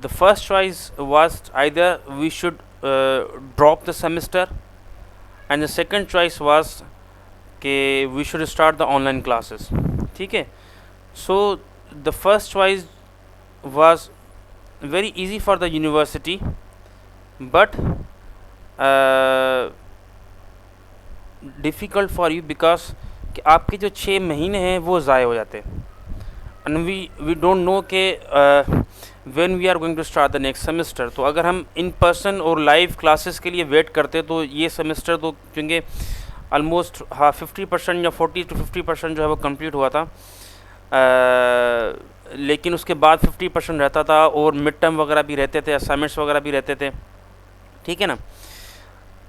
the first choice was either we should drop the semester, and the second choice was कि we should start the online classes. ठीक है. So the first choice was very easy for the university, but difficult for you because कि आपके जो 6 महीने हैं वो ज़ाय हो जाते हैं, and we don't know कि when we are going to start the next semester. तो अगर हम इन पर्सन और लाइव क्लासेस के लिए वेट करते तो ये सेमेस्टर तो क्योंकि ऑलमोस्ट 50% या 40 to 50% जो है वो कंप्लीट हुआ था, लेकिन उसके बाद 50% रहता था और मिड टर्म वगैरह भी रहते थे, असाइनमेंट्स वगैरह भी रहते थे, ठीक है ना.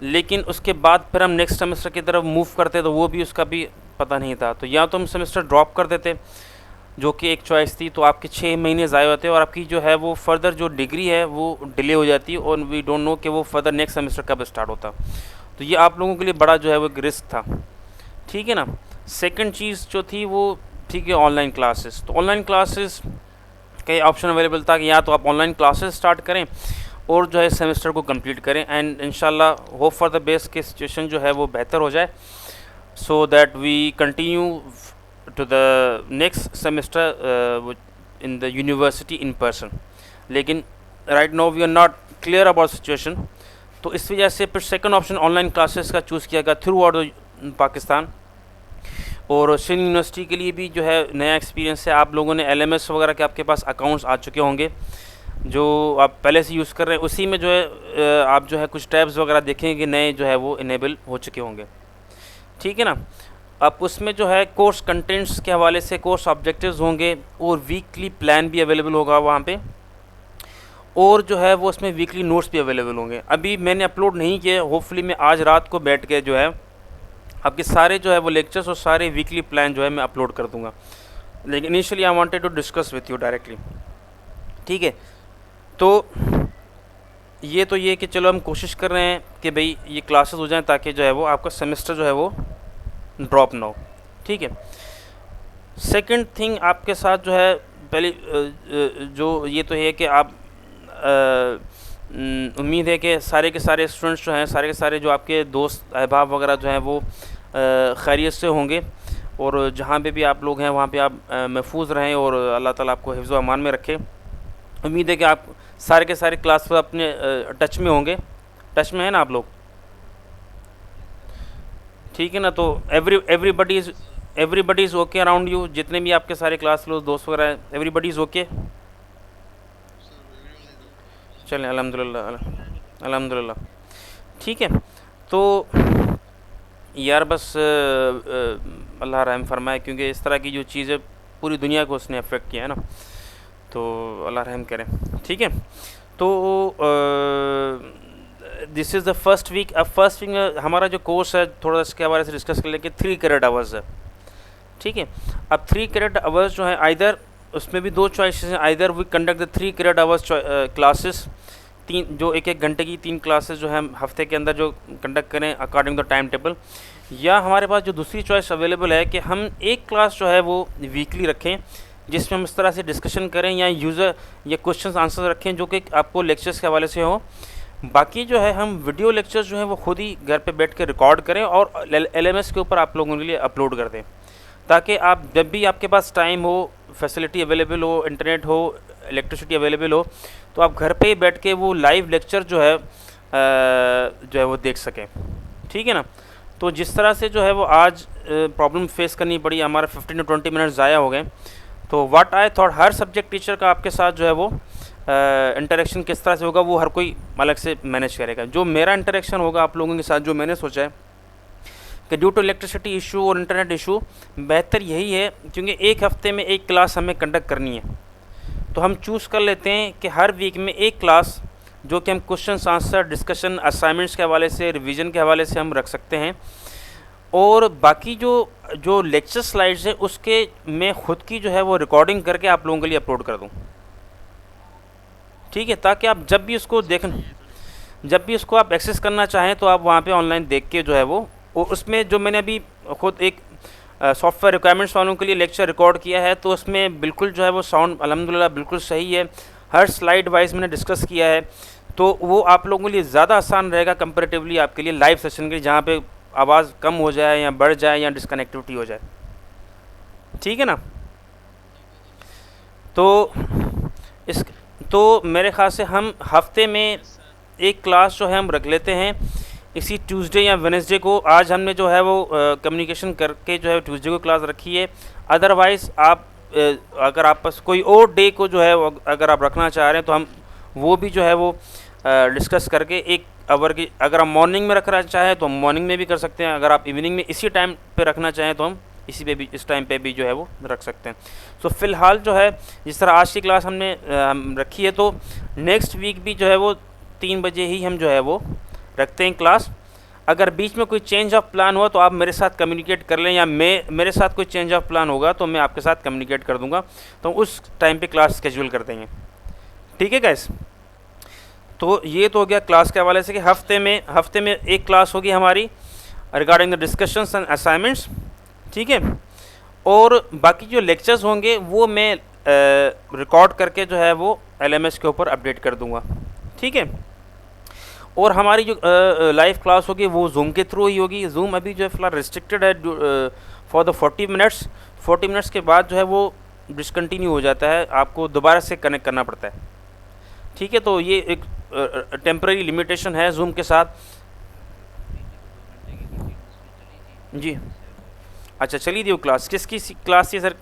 लेकिन उसके बाद फिर हम नेक्स्ट सेमेस्टर की तरफ मूव करते तो वो भी उसका भी पता नहीं था. तो या तो हम सेमेस्टर ड्रॉप कर देते, जो कि एक चॉइस थी, तो आपके 6 महीने ज़ाया होते और आपकी जो है वो फर्दर जो डिग्री है वो डिले हो जाती और वी डोंट नो कि वो फर्दर नेक्स्ट सेमेस्टर कब स्टार्ट होता. तो ये आप लोगों के लिए बड़ा जो है वो एक रिस्क था, ठीक है ना. सेकंड चीज़ जो थी वो ठीक है ऑनलाइन क्लासेस. तो ऑनलाइन क्लासेस का ऑप्शन अवेलेबल था कि या तो आप ऑनलाइन क्लासेस स्टार्ट करें और जो है सेमेस्टर को कंप्लीट करें, एंड इंशाल्लाह होप फॉर द बेस्ट कि सिचुएशन जो है वो बेहतर हो जाए, so that we continue to the next semester in the university in person. लेकिन right now we are not clear about situation, तो इस वजह से फिर सेकंड ऑप्शन ऑनलाइन क्लासेस का चूज़ किया गया थ्रू आउट पाकिस्तान. और सिंध यूनिवर्सिटी के लिए भी जो है नया एक्सपीरियंस है. आप लोगों ने LMS वगैरह के आपके पास अकाउंट्स आ चुके होंगे जो आप पहले से यूज़ कर रहे हैं, उसी में जो है आप जो है कुछ टैब्स वगैरह देखेंगे नए जो है वो इनेबल हो चुके होंगे, ठीक है ना. अब उसमें जो है कोर्स कंटेंट्स के हवाले से कोर्स ऑब्जेक्टिव्स होंगे और वीकली प्लान भी अवेलेबल होगा वहाँ पे, और जो है वो उसमें वीकली नोट्स भी अवेलेबल होंगे. अभी मैंने अपलोड नहीं किए, होपफुली मैं आज रात को बैठ के जो है आपके सारे जो है वो लेक्चर्स और सारे वीकली प्लान जो है मैं अपलोड कर दूँगा. लेकिन initially I wanted to discuss with you directly, ठीक है. तो ये कि चलो हम कोशिश कर रहे हैं कि भाई ये क्लासेस हो जाएँ ताकि जो है वो आपका सेमेस्टर जो है वो ड्रॉप ना हो, ठीक है. सेकंड थिंग आपके साथ जो है पहले जो ये तो है कि आप उम्मीद है कि सारे के सारे स्टूडेंट्स जो हैं, सारे के सारे जो आपके दोस्त अहबाब वगैरह जो हैं वो खैरियत से होंगे, और जहाँ पे भी आप लोग हैं वहाँ पे आप महफूज रहें और अल्लाह ताला आपको हिफ्ज़ व अमान में रखे. उम्मीद है कि आप सारे के सारे क्लास पर अपने टच में होंगे. टच में है ना आप लोग, ठीक है ना. तो everybody is okay around you, जितने भी आपके सारे क्लास लो दोस्त वगैरह हैं, एवरीबडी इज़ ओके. चलें अल्हम्दुलिल्लाह, ठीक है. तो यार बस अल्लाह रहम फरमाए, क्योंकि इस तरह की जो चीज़ें पूरी दुनिया को उसने अफेक्ट किया है ना, तो अल्लाह रहम करें, ठीक है. तो this is the first week. अब फर्स्ट वीक में हमारा जो कोर्स है थोड़ा इसके हवाले से डिस्कस कर लें कि 3 क्रेडिट आवर्स है, ठीक है. अब 3 क्रेडिट आवर्स जो है आइदर उसमें भी 2 चॉइसेस हैं, either we conduct the 3 credit hours classes, 3 जो 1-1 घंटे की 3 क्लासेस जो है हफ्ते के अंदर जो कंडक्ट करें अकॉर्डिंग द टाइम टेबल, या हमारे पास जो दूसरी चॉइस अवेलेबल है कि हम एक क्लास जो है वो वीकली रखें जिसमें हम इस तरह से डिस्कशन करें या यूज़र या क्वेश्चन आंसर रखें जो कि आपको लेक्चर्स के हवाले से हो. बाकी जो है हम वीडियो लेक्चर्स जो है वो खुद ही घर पे बैठ के रिकॉर्ड करें और LMS के ऊपर आप लोगों के लिए अपलोड कर दें, ताकि आप जब भी आपके पास टाइम हो, फैसिलिटी अवेलेबल हो, इंटरनेट हो, इलेक्ट्रिसिटी अवेलेबल हो, तो आप घर पे ही बैठ के वो लाइव लेक्चर जो है वो देख सकें, ठीक है ना. तो जिस तरह से जो है वो आज प्रॉब्लम फेस करनी पड़ी, हमारा 15 to 20 मिनट ज़ाया हो गए. तो what I thought, her subject teacher का आपके साथ जो है वो इंटरेक्शन किस तरह से होगा वो हर कोई अलग से मैनेज करेगा. जो मेरा इंटरेक्शन होगा आप लोगों के साथ, जो मैंने सोचा है कि ड्यू टू इलेक्ट्रिसिटी इशू और इंटरनेट इशू बेहतर यही है, क्योंकि एक हफ्ते में एक क्लास हमें कंडक्ट करनी है, तो हम चूज़ कर लेते हैं कि हर वीक में एक क्लास जो कि हम क्वेश्चन आंसर डिस्कशन असाइनमेंट्स के हवाले से, रिवीजन के हवाले से हम रख सकते हैं, और बाकी जो लेक्चर स्लाइड्स हैं उसके मैं ख़ुद की जो है वो रिकॉर्डिंग करके आप लोगों के लिए अपलोड कर दूँ, ठीक है. ताकि आप जब भी उसको आप एक्सेस करना चाहें तो आप वहाँ पे ऑनलाइन देख के जो है वो उसमें जो मैंने अभी ख़ुद एक सॉफ्टवेयर रिक्वायरमेंट्स वालों के लिए लेक्चर रिकॉर्ड किया है, तो उसमें बिल्कुल जो है वो साउंड अल्हम्दुलिल्लाह बिल्कुल सही है. हर स्लाइड वाइज मैंने डिस्कस किया है, तो वो आप लोगों के लिए ज़्यादा आसान रहेगा कंपेरेटिवली आपके लिए लाइव सेशन के लिए, जहाँ पे आवाज़ कम हो जाए या बढ़ जाए या डिस्कनेक्टिविटी हो जाए। ठीक है ना। तो इस तो मेरे ख्याल से हम हफ्ते में एक क्लास जो है हम रख लेते हैं इसी ट्यूसडे या वेडनेसडे को। आज हमने जो है वो कम्युनिकेशन करके जो है ट्यूसडे को क्लास रखी है। अदरवाइज़ आप अगर आप पास कोई और डे को जो है अगर आप रखना चाह रहे हैं तो हम वो भी जो है वो डिस्कस करके 1 आवर की, अगर आप मॉर्निंग में रखना चाहें तो हम मॉर्निंग में भी कर सकते हैं, अगर आप इवनिंग में इसी टाइम पे रखना चाहें तो हम इसी पे भी, इस टाइम पे भी जो है वो रख सकते हैं। तो फ़िलहाल जो है जिस तरह आज की क्लास हमने रखी है, तो नेक्स्ट वीक भी जो है वो 3 बजे ही हम जो है वो रखते हैं क्लास। अगर बीच में कोई चेंज ऑफ प्लान हुआ तो आप मेरे साथ कम्युनिकेट कर लें, या मेरे साथ कोई चेंज ऑफ प्लान होगा तो मैं आपके साथ कम्युनिकेट कर दूंगा, तो उस टाइम पे क्लास स्केड्यूल कर देंगे। ठीक है गाइस। तो ये तो हो गया क्लास के हवाले से कि हफ्ते में एक क्लास होगी हमारी regarding the discussions and assignments. ठीक है। और बाकी जो लेक्चर्स होंगे वो मैं रिकॉर्ड करके जो है वो LMS के ऊपर अपडेट कर दूंगा। ठीक है। और हमारी जो लाइव क्लास होगी वो जूम के थ्रू ही होगी। जूम अभी जो है फ़िलहाल रिस्ट्रिक्टेड है फॉर द 40 मिनट्स। 40 मिनट्स के बाद जो है वो डिसकंटिन्यू हो जाता है, आपको दोबारा से कनेक्ट करना पड़ता है। ठीक है। तो ये एक टेम्परेरी लिमिटेशन है जूम के साथ। जी अच्छा, चली थी वो क्लास। किसकी क्लास थी सर?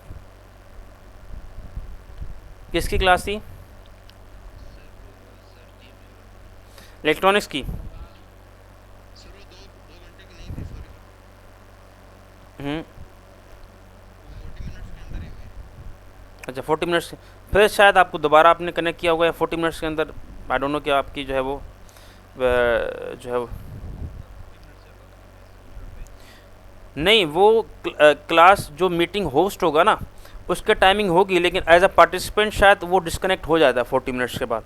किसकी क्लास थी? इलेक्ट्रॉनिक्स की। अच्छा 40 मिनट्स, फिर शायद आपको दोबारा आपने कनेक्ट किया होगा या 40 मिनट्स के अंदर, आई डोंट नो कि आपकी जो है वो नहीं, वो क्लास जो मीटिंग होस्ट होगा ना उसके टाइमिंग होगी, लेकिन एज अ पार्टिसिपेंट शायद वो डिस्कनेक्ट हो जाता है 40 मिनट्स के बाद।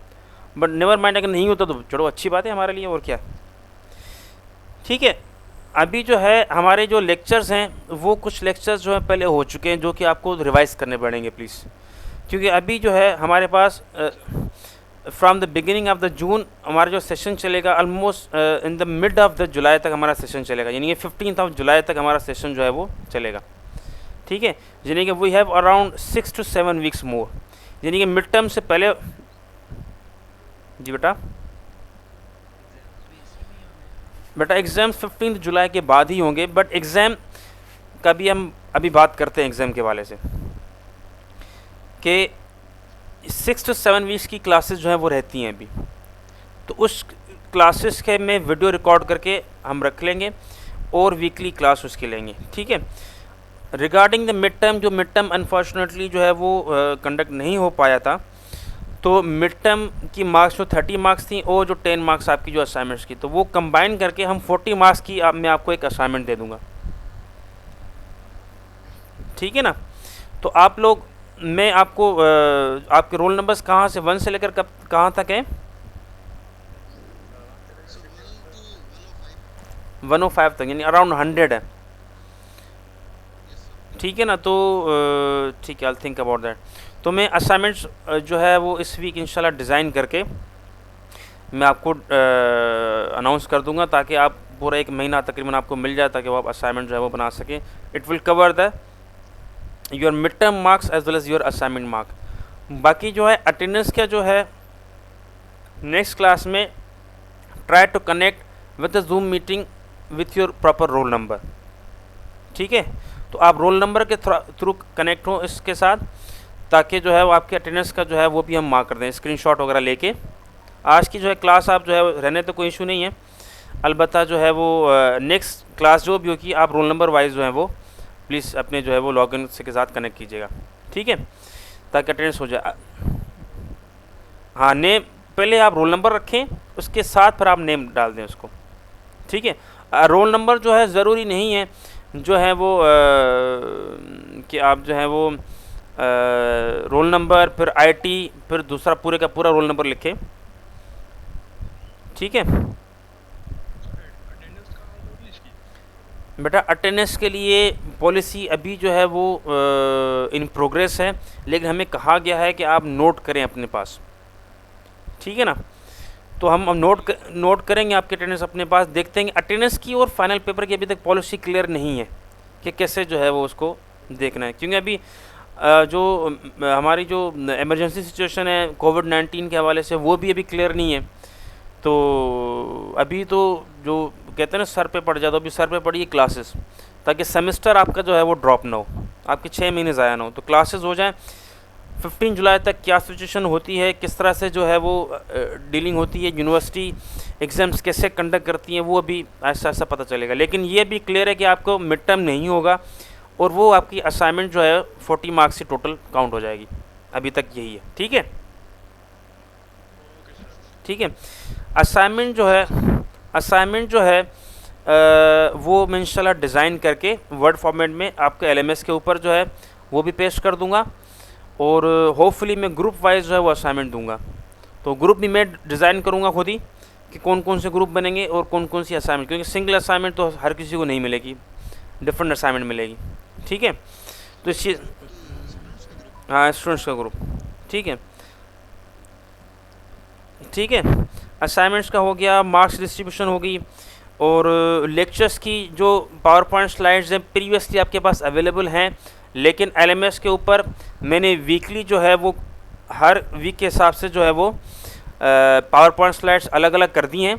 बट नेवर माइंड, अगर नहीं होता तो चलो अच्छी बात है हमारे लिए, और क्या। ठीक है। अभी जो है हमारे जो लेक्चर्स हैं वो कुछ लेक्चर्स जो हैं पहले हो चुके हैं, जो कि आपको रिवाइज़ करने पड़ेंगे प्लीज़, क्योंकि अभी जो है हमारे पास from the beginning of the June हमारा जो सेशन चलेगा almost in the mid of the July तक हमारा सेशन चलेगा, यानी कि 15 जुलाई तक हमारा सेशन जो है वो चलेगा। ठीक है। यानी कि we have around 6 to 7 weeks more, यानी कि मिड टर्म से पहले। जी बेटा एग्ज़ाम 15 जुलाई के बाद ही होंगे, बट एग्ज़ाम का भी हम अभी बात करते हैं एग्ज़ाम के वाले से, कि 6 to 7 वीक्स की क्लासेस जो हैं वो रहती हैं अभी, तो उस क्लासेस के में वीडियो रिकॉर्ड करके हम रख लेंगे और वीकली क्लास उसके लेंगे। ठीक है। रिगार्डिंग द मिड टर्म, जो मिड टर्म अनफॉर्चुनेटली जो है वो कंडक्ट नहीं हो पाया था, तो मिड टर्म की मार्क्स जो 30 मार्क्स थी और जो 10 मार्क्स आपकी जो असाइनमेंट्स की, तो वो कंबाइन करके हम 40 मार्क्स की मैं आपको एक असाइनमेंट दे दूंगा। ठीक है ना। तो आप लोग, मैं आपको आपके रोल नंबर्स कहाँ से 1 से लेकर कब कहाँ तक हैं? 105 तक, यानी अराउंड 100 है। ठीक है ना। तो ठीक है, आई थिंक अबाउट दैट। तो मैं असाइनमेंट्स जो है वो इस वीक इंशाल्लाह डिज़ाइन करके मैं आपको अनाउंस कर दूंगा, ताकि आप पूरा 1 महीना तकरीबन आपको मिल जाए, ताकि वो आप असाइनमेंट जो है वो बना सकें। It will cover the your mid term marks as well as your assignment mark. बाकी जो है अटेंडेंस का जो है नेक्स्ट क्लास में try to connect with the Zoom meeting with your proper roll number. ठीक है। तो आप रोल नंबर के थ्रू कनेक्ट हो इसके साथ, ताकि जो है वो आपके अटेंडेंस का जो है वो भी हम मार्क कर दें स्क्रीनशॉट वगैरह लेके। आज की जो है क्लास आप जो है रहने तो कोई इशू नहीं है, अलबत्ता जो है वो नेक्स्ट क्लास जो भी होगी आप रोल नंबर वाइज जो है वो प्लीज़ अपने जो है वो लॉगिन के साथ कनेक्ट कीजिएगा। ठीक है, ताकि अटेंडेंस हो जाए। हाँ, नेम पहले आप रोल नंबर रखें, उसके साथ फिर आप नेम डाल दें उसको। ठीक है। रोल नंबर जो है ज़रूरी नहीं है जो है वो कि आप जो है वो रोल नंबर फिर आईटी फिर दूसरा पूरे का पूरा रोल नंबर लिखें। ठीक है बेटा, अटेंडेंस के लिए पॉलिसी अभी जो है वो इन प्रोग्रेस है, लेकिन हमें कहा गया है कि आप नोट करें अपने पास। ठीक है ना। तो हम नोट करेंगे आपकी अटेंडेंस अपने पास, देखते हैं अटेंडेंस की और फाइनल पेपर की अभी तक पॉलिसी क्लियर नहीं है कि कैसे जो है वो उसको देखना है, क्योंकि अभी जो हमारी जो इमरजेंसी सिचुएशन है कोविड-19 के हवाले से वो भी अभी क्लियर नहीं है। तो अभी तो जो कहते हैं ना सर पे पड़ जाए, तो अभी सर पे पड़ी है क्लासेस, ताकि सेमेस्टर आपका जो है वो ड्रॉप ना हो, आपके 6 महीने ज़ाया ना हो, तो क्लासेस हो जाएँ। 15 जुलाई तक क्या सिचुएशन होती है, किस तरह से जो है वो डीलिंग होती है, यूनिवर्सिटी एग्ज़ाम्स कैसे कंडक्ट करती हैं, वो अभी ऐसा ऐसा पता चलेगा। लेकिन ये भी क्लियर है कि आपको मिड टर्म नहीं होगा और वो आपकी असाइनमेंट जो है 40 मार्क्स से टोटल काउंट हो जाएगी। अभी तक यही है, ठीक है। ठीक है, असाइनमेंट जो है वो मैं इंशाल्लाह डिज़ाइन करके वर्ड फॉर्मेट में आपके एलएमएस के ऊपर जो है वो भी पेश कर दूंगा, और होपफुली मैं ग्रुप वाइज जो है वो असाइनमेंट दूंगा। तो ग्रुप भी मैं डिज़ाइन करूंगा खुद ही कि कौन कौन से ग्रुप बनेंगे और कौन कौन सी असाइनमेंट, क्योंकि सिंगल असाइनमेंट तो हर किसी को नहीं मिलेगी, डिफरेंट असाइनमेंट मिलेगी। ठीक है, तो इस चीज़, हाँ स्टूडेंट्स का ग्रुप, ठीक है। ठीक है, असाइनमेंट्स का हो गया, मार्क्स डिस्ट्रीब्यूशन हो गई, और लेक्चर्स की जो पावर पॉइंट स्लाइड्स हैं प्रीवियसली आपके पास अवेलेबल हैं, लेकिन एलएमएस के ऊपर मैंने वीकली जो है वो हर वीक के हिसाब से जो है वो पावर पॉइंट स्लाइड्स अलग अलग कर दी हैं।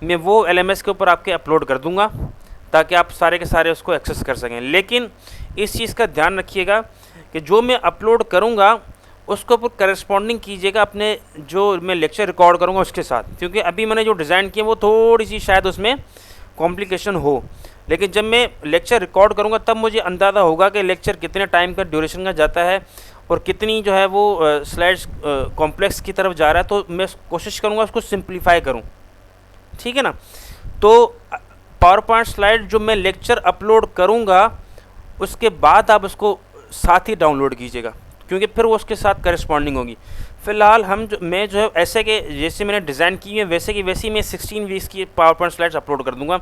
मैं वो एलएमएस के ऊपर आपके अपलोड कर दूंगा ताकि आप सारे के सारे उसको एक्सेस कर सकें। लेकिन इस चीज़ का ध्यान रखिएगा कि जो मैं अपलोड करूंगा उसको ऊपर करस्पॉन्डिंग कीजिएगा अपने जो मैं लेक्चर रिकॉर्ड करूंगा उसके साथ, क्योंकि अभी मैंने जो डिज़ाइन किया वो थोड़ी सी शायद उसमें कॉम्प्लिकेशन हो, लेकिन जब मैं लेक्चर रिकॉर्ड करूंगा तब मुझे अंदाज़ा होगा कि लेक्चर कितने टाइम का ड्यूरेशन का जाता है और कितनी जो है वो स्लाइड्स कॉम्प्लेक्स की तरफ जा रहा है, तो मैं कोशिश करूंगा उसको सिंप्लीफाई करूं। ठीक है ना। तो पावर पॉइंट स्लाइड जो मैं लेक्चर अपलोड करूंगा उसके बाद आप उसको साथ ही डाउनलोड कीजिएगा, क्योंकि फिर वो उसके साथ करस्पॉन्डिंग होगी। फ़िलहाल मैं जो है ऐसे के जैसे मैंने डिज़ाइन की है वैसे की वैसी मैं 16 वीक्स की पावर पॉइंट स्लाइड्स अपलोड कर दूंगा,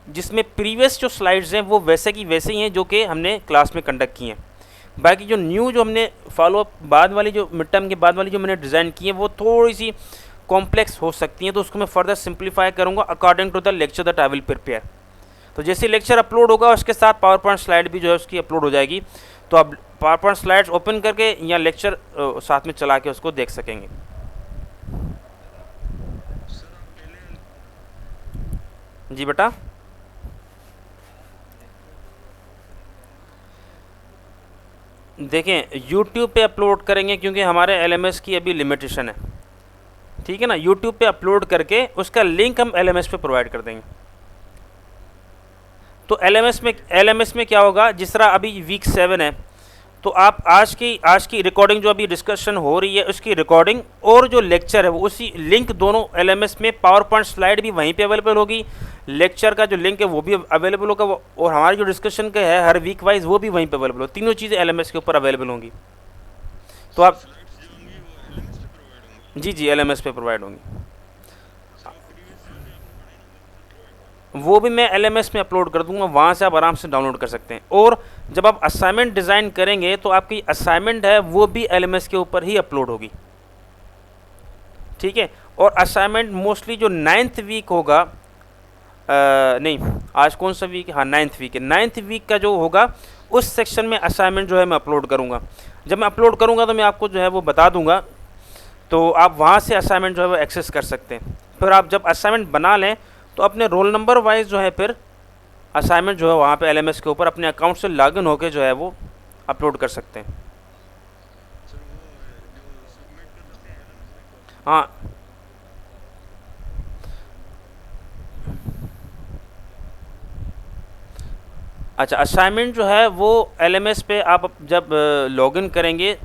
जिसमें प्रीवियस जो स्लाइड्स हैं वो वैसे की वैसे ही हैं जो कि हमने क्लास में कंडक्ट की हैं। बाकी जो न्यू जो हमने फॉलोअप बाद वाली जो मिड टर्म के बाद वाली जो मैंने डिज़ाइन की है वो थोड़ी सी कॉम्प्लेक्स हो सकती हैं, तो उसको मैं फर्दर सिंप्लीफाई करूँगा according to the lecture that I will prepare. तो जैसे लेक्चर अपलोड होगा उसके साथ पावर पॉइंट स्लाइड भी जो है उसकी अपलोड हो जाएगी, तो आप पावर पॉइंट स्लाइड्स ओपन करके या लेक्चर साथ में चला के उसको देख सकेंगे। जी बेटा, देखें YouTube पे अपलोड करेंगे क्योंकि हमारे LMS की अभी लिमिटेशन है। ठीक है ना, YouTube पे अपलोड करके उसका लिंक हम LMS पे प्रोवाइड कर देंगे। तो LMS में क्या होगा, जिस तरह अभी वीक 7 है, तो आप आज की रिकॉर्डिंग जो अभी डिस्कशन हो रही है उसकी रिकॉर्डिंग और जो लेक्चर है वो उसी लिंक दोनों LMS में, पावर पॉइंट स्लाइड भी वहीं पे अवेलेबल होगी, लेक्चर का जो लिंक है वो भी अवेलेबल होगा, और हमारी जो डिस्कशन का है हर वीक वाइज वो भी वहीं पे अवेलेबल हो, तीनों चीज़ें LMS के ऊपर अवेलेबल होंगी। तो आप जी LMS पे प्रोवाइड होंगी, वो भी मैं LMS में अपलोड कर दूंगा, वहाँ से आप आराम से डाउनलोड कर सकते हैं। और जब आप असाइनमेंट डिज़ाइन करेंगे तो आपकी असाइनमेंट है वो भी LMS के ऊपर ही अपलोड होगी। ठीक है, और असाइनमेंट मोस्टली जो 9th वीक होगा, नहीं आज कौन सा वीक है, हाँ 9th वीक है, 9th वीक का जो होगा उस सेक्शन में असाइनमेंट जो है मैं अपलोड करूँगा। जब मैं अपलोड करूँगा तो मैं आपको जो है वो बता दूँगा, तो आप वहाँ से असाइनमेंट जो है वो एक्सेस कर सकते हैं। फिर आप जब असाइनमेंट बना लें तो अपने रोल नंबर वाइज जो है फिर असाइनमेंट जो है वहाँ पे LMS के ऊपर अपने अकाउंट से लॉगिन होकर जो है वो अपलोड कर सकते हैं। हाँ अच्छा, असाइनमेंट जो है वो LMS पे आप जब लॉगिन करेंगे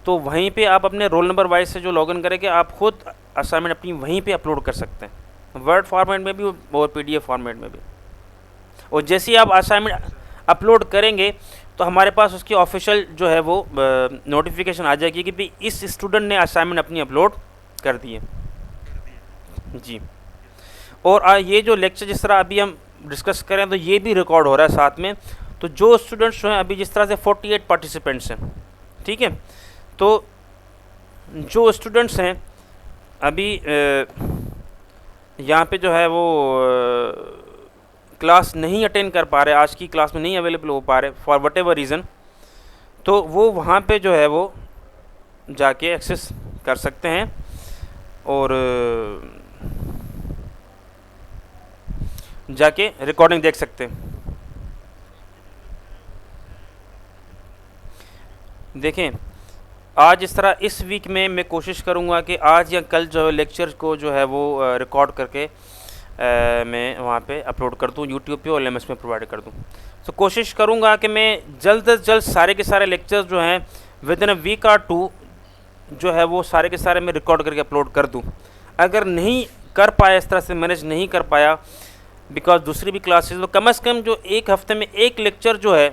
तो वहीं पे आप अपने रोल नंबर वाइज से जो लॉगिन करेंगे आप खुद असाइनमेंट अपनी वहीं पे अपलोड कर सकते हैं, वर्ड फॉर्मेट में भी और PDF फॉर्मेट में भी। और जैसे ही आप असाइनमेंट अपलोड करेंगे तो हमारे पास उसकी ऑफिशियल जो है वो नोटिफिकेशन आ जाएगी कि भाई इस स्टूडेंट ने असाइनमेंट अपनी अपलोड कर दी है जी। और ये जो लेक्चर जिस तरह अभी हम डिस्कस करें तो ये भी रिकॉर्ड हो रहा है साथ में। तो जो स्टूडेंट्स हैं अभी जिस तरह से 48 पार्टिसिपेंट्स हैं, ठीक है, तो जो स्टूडेंट्स हैं अभी यहाँ पे जो है वो क्लास नहीं अटेंड कर पा रहे, आज की क्लास में नहीं अवेलेबल हो पा रहे फॉर वट एवर रीज़न, तो वो वहाँ पे जो है वो जाके एक्सेस कर सकते हैं और जाके रिकॉर्डिंग देख सकते हैं। देखें, आज इस तरह इस वीक में मैं कोशिश करूँगा कि आज या कल जो लेक्चर को जो है वो रिकॉर्ड करके मैं वहाँ पे अपलोड कर दूँ यूट्यूब पे और LMS में प्रोवाइड कर दूँ। तो कोशिश करूँगा कि मैं जल्द से जल्द सारे के सारे लेक्चर्स जो हैं विद इन अ वीक और 2 जो है वो सारे के सारे मैं रिकॉर्ड करके अपलोड कर दूँ। अगर नहीं कर पाया, इस तरह से मैनेज नहीं कर पाया बिकॉज दूसरी भी क्लासेस, तो कम से कम जो एक हफ्ते में एक लेक्चर जो है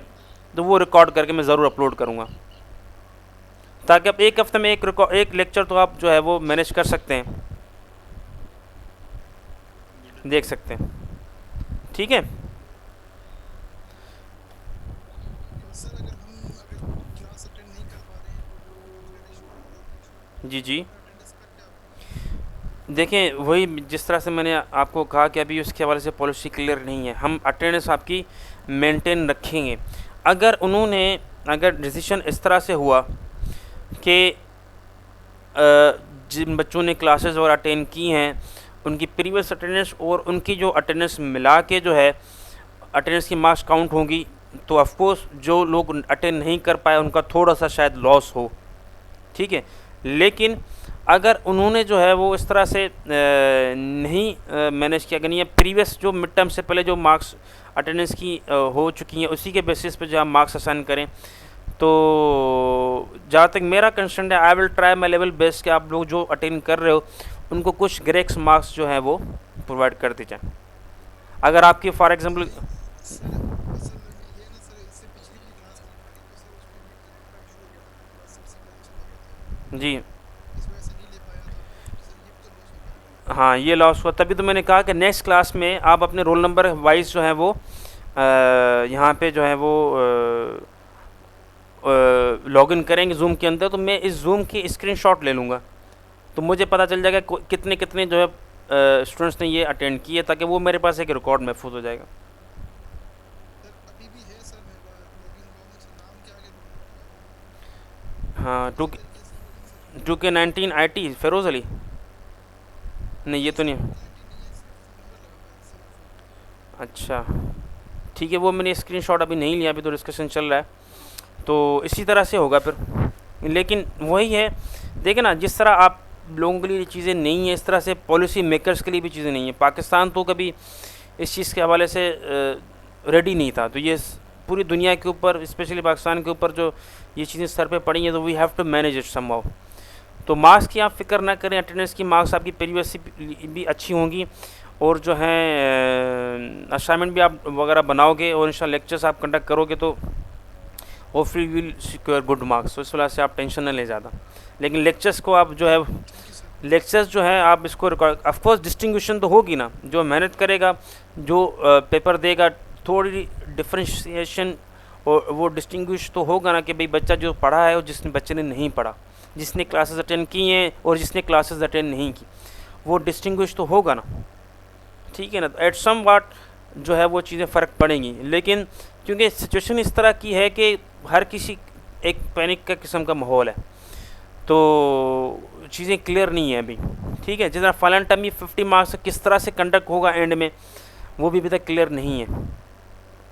तो वो रिकॉर्ड करके मैं ज़रूर अपलोड करूँगा, ताकि आप एक हफ्ते में एक लेक्चर तो आप जो है वो मैनेज कर सकते हैं, देख सकते हैं। ठीक है सर, अगर क्लास अटेंड नहीं कर पा रहे हैं तो फिर इशू होगा। जी जी। अटेंडेंस का क्या? देखें, वही जिस तरह से मैंने आपको कहा कि अभी उसके हवाले से पॉलिसी क्लियर नहीं है, हम अटेंडेंस आपकी मेंटेन रखेंगे। अगर डिसीजन इस तरह से हुआ कि जिन बच्चों ने क्लासेस और अटेंड की हैं उनकी प्रीवियस अटेंडेंस और उनकी जो अटेंडेंस मिला के जो है अटेंडेंस की मार्क्स काउंट होंगी, तो ऑफ कोर्स जो लोग अटेंड नहीं कर पाए उनका थोड़ा सा शायद लॉस हो, ठीक है। लेकिन अगर उन्होंने जो है वो इस तरह से नहीं मैनेज किया, नहीं है प्रीवियस जो मिड टर्म से पहले जो मार्क्स अटेंडेंस की हो चुकी हैं उसी के बेसिस पे जो हम मार्क्स असाइन करें, तो जहाँ तक मेरा कंसर्न है आई will try my level best कि आप लोग जो अटेंड कर रहे हो उनको कुछ ग्रेक्स मार्क्स जो हैं वो प्रोवाइड कर दी जाए। अगर आपकी फॉर एग्जांपल सर असल में ये ना सर, इससे पिछली भी क्लास थी हमारी, तो सर उसमें नेटवर्क का इशू हो गया था, पूरा सबसे पहले चला गया था, जी इस वजह से नहीं ले पाया था। तो सर ये भी तो लॉस हो गया हमारा। हाँ, ये लॉस हुआ, तभी तो मैंने कहा कि नेक्स्ट क्लास में आप अपने रोल नंबर वाइज जो है वो यहाँ पे जो है वो लॉगिन करेंगे जूम के अंदर, तो मैं इस जूम की स्क्रीनशॉट ले लूँगा, तो मुझे पता चल जाएगा कितने कितने जो है स्टूडेंट्स ने ये अटेंड किए, ताकि वो मेरे पास एक रिकॉर्ड महफूज हो जाएगा। सर अभी भी है सर मेरे पास लॉगिन हुआ हूँ, सर नाम क्या आगे रोल नंबर लगा हुआ है, हाँ, इसी तरीके से login sir 2K19 IT Firoz Ali, नहीं ये तो नहीं। 19 नहीं है, सिर्फ नंबर लगा हुआ है 74। अच्छा ठीक है, वो मैंने स्क्रीनशॉट अभी नहीं लिया, अभी तो डिस्कशन चल रहा है, तो इसी तरह से होगा फिर। लेकिन वही है, देखिए ना, जिस तरह आप लोगों के लिए चीज़ें नहीं हैं, इस तरह से पॉलिसी मेकर्स के लिए भी चीज़ें नहीं हैं। पाकिस्तान तो कभी इस चीज़ के हवाले से रेडी नहीं था, तो ये पूरी दुनिया के ऊपर, स्पेशली पाकिस्तान के ऊपर जो ये चीज़ें सर पे पड़ी हैं, तो we have to manage it somehow. तो मार्क्स की आप फिक्र ना करें, अटेंडेंस की मार्क्स आपकी प्रीवियस भी अच्छी होंगी, और जो है असाइनमेंट भी आप वगैरह बनाओगे और इंशाल्लाह लेक्चर्स आप कंडक्ट करोगे तो hopefully will secure good marks. तो इस वजह से आप टेंशन न लें ज़्यादा। लेकिन लेक्चर्स को आप जो है, थैंक यू सर। लेक्चर्स जो है आप इसको रिकॉर्ड, ऑफकोर्स डिस्टिंग्विशन तो होगी ना, जो मेहनत करेगा, जो पेपर देगा, थोड़ी डिफ्रेंशिएशन और वो डिस्टिंग्विश तो होगा ना कि भाई बच्चा जो पढ़ा है और जिसने बच्चे ने नहीं पढ़ा, जिसने क्लासेस अटेंड की हैं और जिसने क्लासेस अटेंड नहीं की, वो डिस्टिंग्विश तो होगा ना, ठीक है ना। एट सम वाट जो है वो चीज़ें फ़र्क पड़ेंगी, लेकिन क्योंकि सिचुएशन इस तरह की है कि हर किसी एक पैनिक का किस्म का माहौल है, तो चीज़ें क्लियर नहीं है अभी, ठीक है। जिस तरह फाइनल टर्म ये 50 मार्क्स किस तरह से कंडक्ट होगा एंड में, वो भी अभी तक क्लियर नहीं है,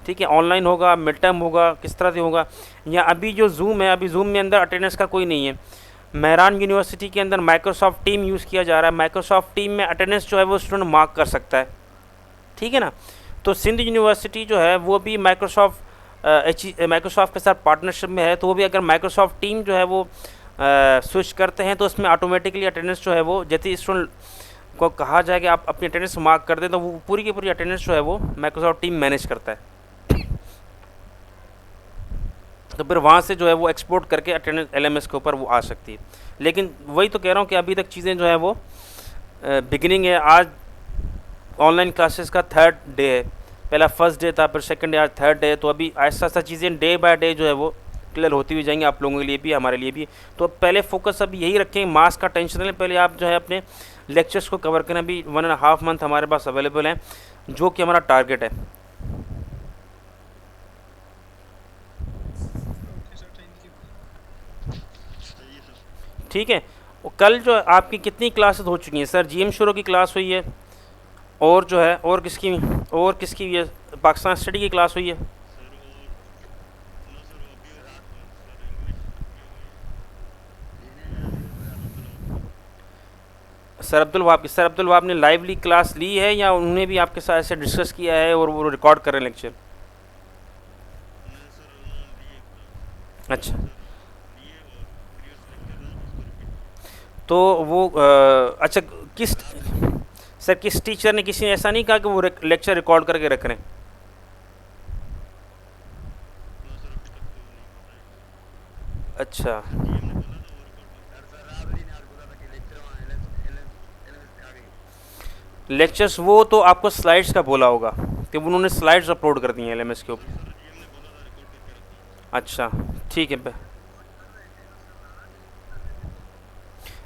ठीक है। ऑनलाइन होगा, मिड टर्म होगा, किस तरह से होगा, या अभी जो जूम है, अभी जूम में अंदर अटेंडेंस का कोई नहीं है। मेहरान यूनिवर्सिटी के अंदर माइक्रोसॉफ्ट टीम यूज़ किया जा रहा है, माइक्रोसॉफ्ट टीम में अटेंडेंस जो है वो स्टूडेंट मार्क कर सकता है, ठीक है ना। तो सिंध यूनिवर्सिटी जो है वो भी माइक्रोसॉफ्ट के साथ पार्टनरशिप में है, तो वो भी अगर माइक्रोसॉफ्ट टीम जो है वो स्विच करते हैं तो उसमें ऑटोमेटिकली अटेंडेंस जो है वो, जैसे स्टूडेंट को कहा जाए कि आप अपनी अटेंडेंस मार्क कर दें, तो वो पूरी की पूरी अटेंडेंस जो है वो माइक्रोसॉफ्ट टीम मैनेज करता है। तो फिर वहाँ से जो है वो एक्सपोर्ट करके अटेंडेंस LMS के ऊपर वो आ सकती है। लेकिन वही तो कह रहा हूँ कि अभी तक चीज़ें जो है वो बिगिनिंग है। आज ऑनलाइन क्लासेस का 3rd डे है, पहला 1st डे था, फिर 2nd डे, आज 3rd डे, तो अभी ऐसा ऐसा चीज़ें डे बाय डे जो है वो क्लियर होती हुई जाएंगी, आप लोगों के लिए भी हमारे लिए भी। तो पहले फोकस अब यही रखें, मार्क्स का टेंशन लें, पहले आप जो है अपने लेक्चर्स को कवर करें। अभी 1.5 मंथ हमारे पास अवेलेबल है, जो कि हमारा टारगेट है। Okay sir, thank you. ठीक है। और कल जो है आपकी कितनी क्लासेस हो चुकी हैं सर? जीएम शुरू की क्लास हुई है, और जो है और किसकी हुई है? पाकिस्तान स्टडी की क्लास हुई है। सर अब्दुल वहाब ने लाइवली क्लास ली है, या उन्होंने भी आपके साथ ऐसे डिस्कस किया है और वो रिकॉर्ड कर रहे हैं लेक्चर? अच्छा, तो वो अच्छा, किस सर किस टीचर ने, किसी ने ऐसा नहीं कहा कि वो लेक्चर रिकॉर्ड करके रख रहे हैं? अच्छा, लेक्चर्स वो तो आपको स्लाइड्स का बोला होगा कि उन्होंने स्लाइड्स अपलोड कर दी हैं एलएमएस के ऊपर। अच्छा, ठीक है।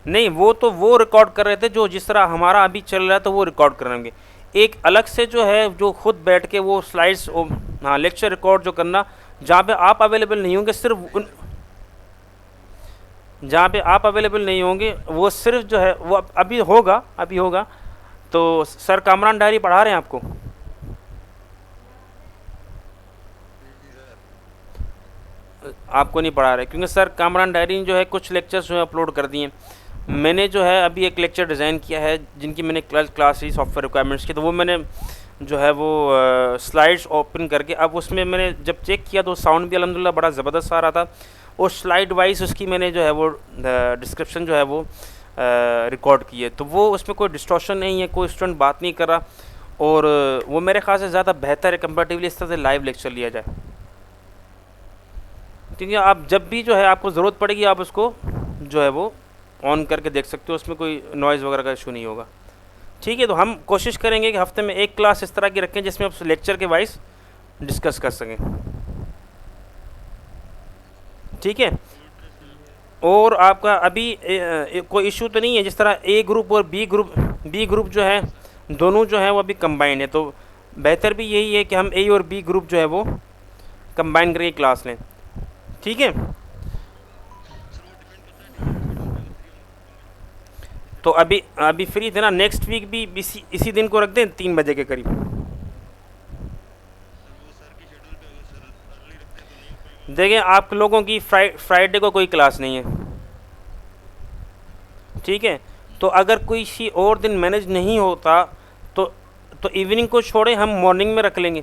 नहीं, वो तो वो रिकॉर्ड कर रहे थे, जो जिस तरह हमारा अभी चल रहा है तो वो रिकॉर्ड करेंगे। एक अलग से जो है जो खुद बैठ के वो स्लाइड्स, हाँ, लेक्चर रिकॉर्ड जो करना, जहाँ पे आप अवेलेबल नहीं होंगे, सिर्फ उन जहाँ पे आप अवेलेबल नहीं होंगे वो सिर्फ जो है वो अभी होगा। तो सर कामरान डायरी पढ़ा रहे हैं आपको? आपको नहीं पढ़ा रहे, क्योंकि सर कामरान डायरी जो है कुछ लेक्चर्स जो है अपलोड कर दिए। मैंने जो है अभी एक लेक्चर डिज़ाइन किया है, जिनकी मैंने क्लास ली सॉफ्टवेयर रिक्वायरमेंट्स की, तो वो मैंने जो है वो स्लाइड्स ओपन करके, अब उसमें मैंने जब चेक किया तो साउंड भी अल्हम्दुलिल्लाह बड़ा ज़बरदस्त आ रहा था, और स्लाइड वाइज उसकी मैंने जो है वो डिस्क्रिप्शन जो है वो रिकॉर्ड की है। तो वो उसमें कोई डिस्टॉर्शन नहीं है, कोई स्टूडेंट बात नहीं कर रहा, और वो मेरे ख्याल से ज़्यादा बेहतर है कंपैरेटिवली इस तरह से लाइव लेक्चर लिया जाए। क्योंकि आप जब भी जो है आपको ज़रूरत पड़ेगी, आप उसको जो है वो ऑन करके देख सकते हो, उसमें कोई नॉइज़ वगैरह का इशू नहीं होगा। ठीक है, तो हम कोशिश करेंगे कि हफ्ते में एक क्लास इस तरह की रखें जिसमें आप लेक्चर के वाइज डिस्कस कर सकें। ठीक है, और आपका अभी कोई इशू तो नहीं है, जिस तरह ए ग्रुप और बी ग्रुप जो है दोनों जो है वो अभी कंबाइंड है, तो बेहतर भी यही है कि हम ए और बी ग्रुप जो है वो कंबाइन करके क्लास लें। ठीक है, तो अभी फ्री थे ना? नेक्स्ट वीक भी इसी दिन को रख दें 3 बजे के करीब। देखिए, आप लोगों की फ्राइडे को कोई क्लास नहीं है, ठीक है? तो अगर कोई सी और दिन मैनेज नहीं होता तो इवनिंग को छोड़े, हम मॉर्निंग में रख लेंगे।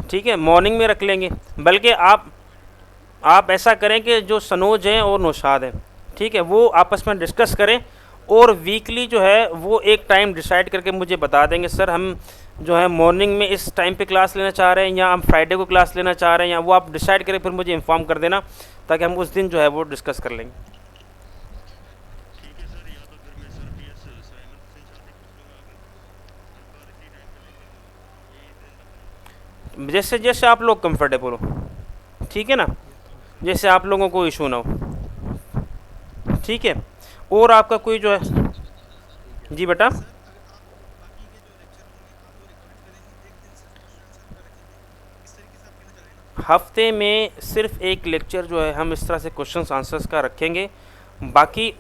ठीक है, मॉर्निंग में रख लेंगे। बल्कि आप ऐसा करें कि जो सनोज हैं और नौशाद हैं, ठीक है, वो आपस में डिस्कस करें, और वीकली जो है वो एक टाइम डिसाइड करके मुझे बता देंगे, सर हम जो है मॉर्निंग में इस टाइम पे क्लास लेना चाह रहे हैं, या हम फ्राइडे को क्लास लेना चाह रहे हैं, या वो आप डिसाइड करें, फिर मुझे इन्फॉर्म कर देना, ताकि हम उस दिन जो है वो डिस्कस कर लेंगे। जैसे जैसे आप लोग कंफर्टेबल हो, ठीक है ना? जैसे आप लोगों को इशू ना हो, ठीक है? और आपका कोई जो है, जी बेटा। सर अगर आप बाकी के जो लेक्चर होंगे आप वो रिकॉर्ड करेंगे, एक दिन सिर्फ स्टूडेंट्स का रखेंगे, इस तरीके से आप कहना चाह रहे हैं ना? हफ्ते में सिर्फ एक लेक्चर जो है हम इस तरह से क्वेश्चंस आंसर्स का रखेंगे, बाकी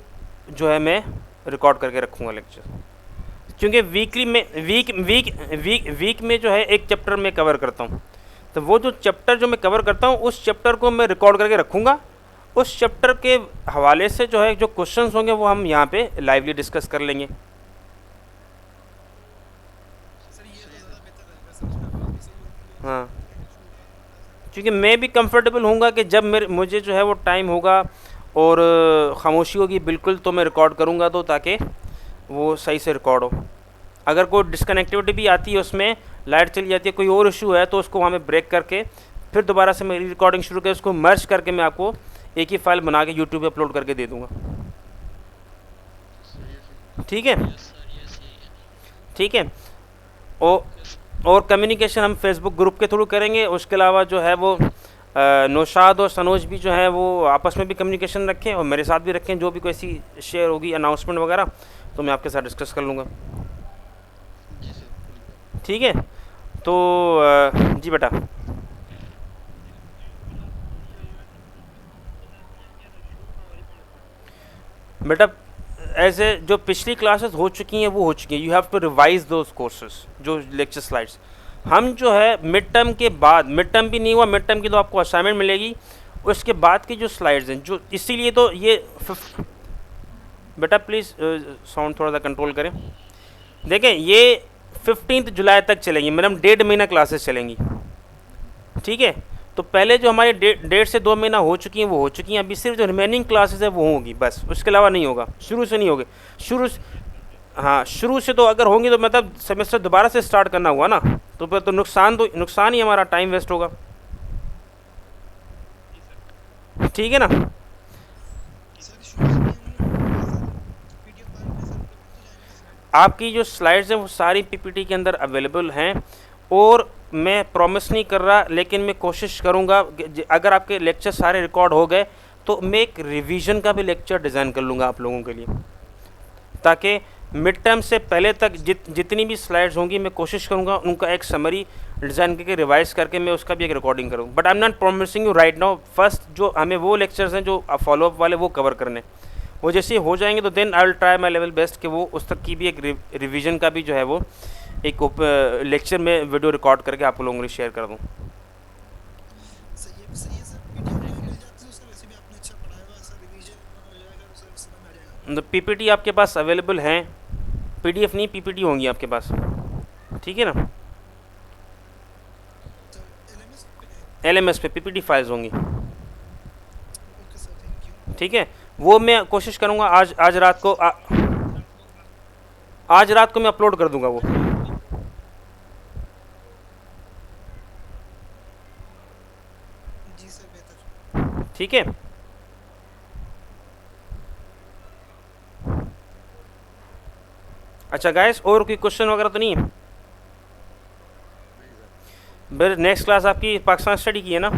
जो है मैं रिकॉर्ड करके रखूँगा लेक्चर। क्योंकि वीकली में वीक में जो है एक चैप्टर मैं कवर करता हूँ, तो वो जो चैप्टर जो मैं कवर करता हूँ उस चैप्टर को मैं रिकॉर्ड करके रखूँगा। उस चैप्टर के हवाले से जो है जो क्वेश्चंस होंगे वो हम यहाँ पे लाइवली डिस्कस कर लेंगे। सर ये तो ज़्यादा बेहतर रहेगा, समझ में आप किसी और को हाँ, इशू होगा तो बता सकते क्योंकि मैं भी कंफर्टेबल हूँगा कि जब मुझे जो है वो टाइम होगा और खामोशी होगी बिल्कुल, तो मैं रिकॉर्ड करूँगा, तो ताकि वो सही से रिकॉर्ड हो। अगर कोई डिस्कनेक्टिविटी भी आती है, उसमें लाइट चली जाती है, कोई और इशू है, तो उसको वहाँ पे ब्रेक करके फिर दोबारा से मेरी रिकॉर्डिंग शुरू करके उसको मर्ज करके मैं आपको एक ही फाइल बना के यूट्यूब पे अपलोड करके दे दूँगा। ठीक है, ठीक है। और कम्युनिकेशन हम फेसबुक ग्रुप के थ्रू करेंगे। उसके अलावा जो है वो नौशाद और सनोज भी जो है वो आपस में भी कम्युनिकेशन रखें और मेरे साथ भी रखें, जो भी कोई ऐसी शेयर होगी अनाउंसमेंट वगैरह तो मैं आपके साथ डिस्कस कर लूँगा। जी सर, बिल्कुल। ठीक है, तो जी बेटा। बेटा ऐसे जो पिछली क्लासेस हो चुकी हैं वो हो चुकी हैं, you have to revise those courses, जो लेक्चर स्लाइड्स। हम जो है मिड टर्म के बाद, मिड टर्म भी नहीं हुआ, मिड टर्म की तो आपको असाइनमेंट मिलेगी, उसके बाद की जो स्लाइड्स हैं जो, इसीलिए तो ये बेटा प्लीज़ साउंड थोड़ा सा कंट्रोल करें। देखें ये 15 जुलाई तक चलेंगी मैडम, 1.5 महीना क्लासेस चलेंगी। ठीक है, तो पहले जो हमारी 1.5 से 2 महीना हो चुकी हैं वो हो चुकी हैं, अभी सिर्फ जो रिमेनिंग क्लासेस है वो होगी बस, उसके अलावा नहीं होगा, शुरू से नहीं होगी। शुरू हाँ, शुरू से तो अगर होंगी तो मतलब सेमेस्टर दोबारा से स्टार्ट करना हुआ ना, तो फिर तो नुकसान ही, हमारा टाइम वेस्ट होगा। ठीक है ना। सर शुरू से नहीं होंगे तो क्या सर, पीडीएफ फाइल में सर उपलब्ध हो जाएंगे स्लाइड्स? आपकी जो स्लाइड्स हैं वो सारी पीपीटी के अंदर अवेलेबल हैं, और मैं प्रॉमिस नहीं कर रहा लेकिन मैं कोशिश करूँगा अगर आपके लेक्चर सारे रिकॉर्ड हो गए तो मैं एक रिवीजन का भी लेक्चर डिज़ाइन कर लूँगा आप लोगों के लिए, ताकि मिड टर्म से पहले तक जितनी भी स्लाइड्स होंगी मैं कोशिश करूँगा उनका एक समरी डिज़ाइन करके रिवाइज करके मैं उसका भी एक रिकॉर्डिंग करूँ। But I am not promising you right now, first जो हमें वो लेक्चर्स हैं जो फॉलोअप वाले वो कवर करने, वो जैसे हो जाएंगे तो then I will try my level best कि वो उस तक की भी एक रिवीजन का भी जो है वो एक लेक्चर में वीडियो रिकॉर्ड करके आप लोगों के लिए शेयर कर दूँ। सर ये भी सही है सर, पीडीएफ में मिल जाती है सर, वैसे भी आपने अच्छा पढ़ाया हुआ है सर, रिवीजन हो जाएगा तो सर समझ में आ जाएगा। तो पीपीटी आपके पास अवेलेबल हैं, पीडीएफ नहीं पीपीटी होंगी आपके पास। ठीक है ना, सर एलएमएस पे है? एलएमएस पे पीपीटी फाइल्स होंगी। Okay sir, thank you. ठीक है, वो मैं कोशिश करूँगा आज रात को आज रात को मैं अपलोड कर दूंगा वो। जी सर, बेहतर। ठीक है, अच्छा गाइस, और कोई क्वेश्चन वगैरह तो नहीं है? फिर नेक्स्ट क्लास आपकी पाकिस्तान स्टडी की है ना?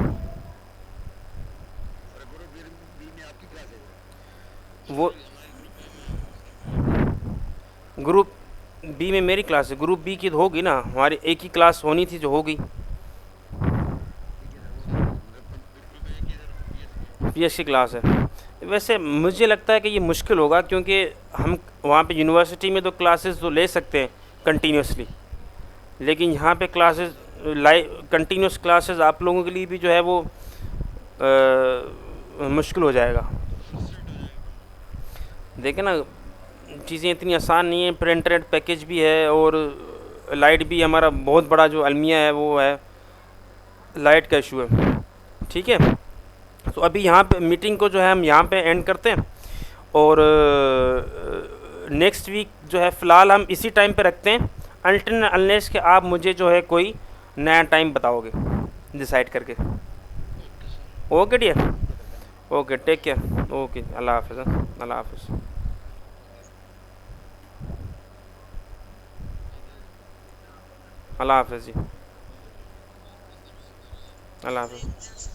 वो ग्रुप बी में मेरी क्लास है, ग्रुप बी की तो होगी ना, हमारी एक ही क्लास होनी थी जो होगी, पीएस की क्लास है। वैसे मुझे लगता है कि ये मुश्किल होगा, क्योंकि हम वहाँ पे यूनिवर्सिटी में तो क्लासेस तो ले सकते हैं कंटिन्यूसली, लेकिन यहाँ पे क्लासेस लाइव कंटिन्यूस क्लासेस आप लोगों के लिए भी जो है वो मुश्किल हो जाएगा। देखें ना, चीज़ें इतनी आसान नहीं है, फिर इंटरनेट पैकेज भी है और लाइट भी, हमारा बहुत बड़ा जो अलमिया है वो है, लाइट का इशू है। ठीक है, तो अभी यहाँ पे मीटिंग को जो है हम यहाँ पे एंड करते हैं, और नेक्स्ट वीक जो है फ़िलहाल हम इसी टाइम पे रखते हैं, अनटिल अनलेस कि आप मुझे जो है कोई नया टाइम बताओगे डिसाइड करके। Okay dear, okay take care, okay अल्लाह हाफ़िज़, अल्लाह हाफ़िज़, अल्लाह हाफ़िज़ जी, अल्लाह हाफ़िज़।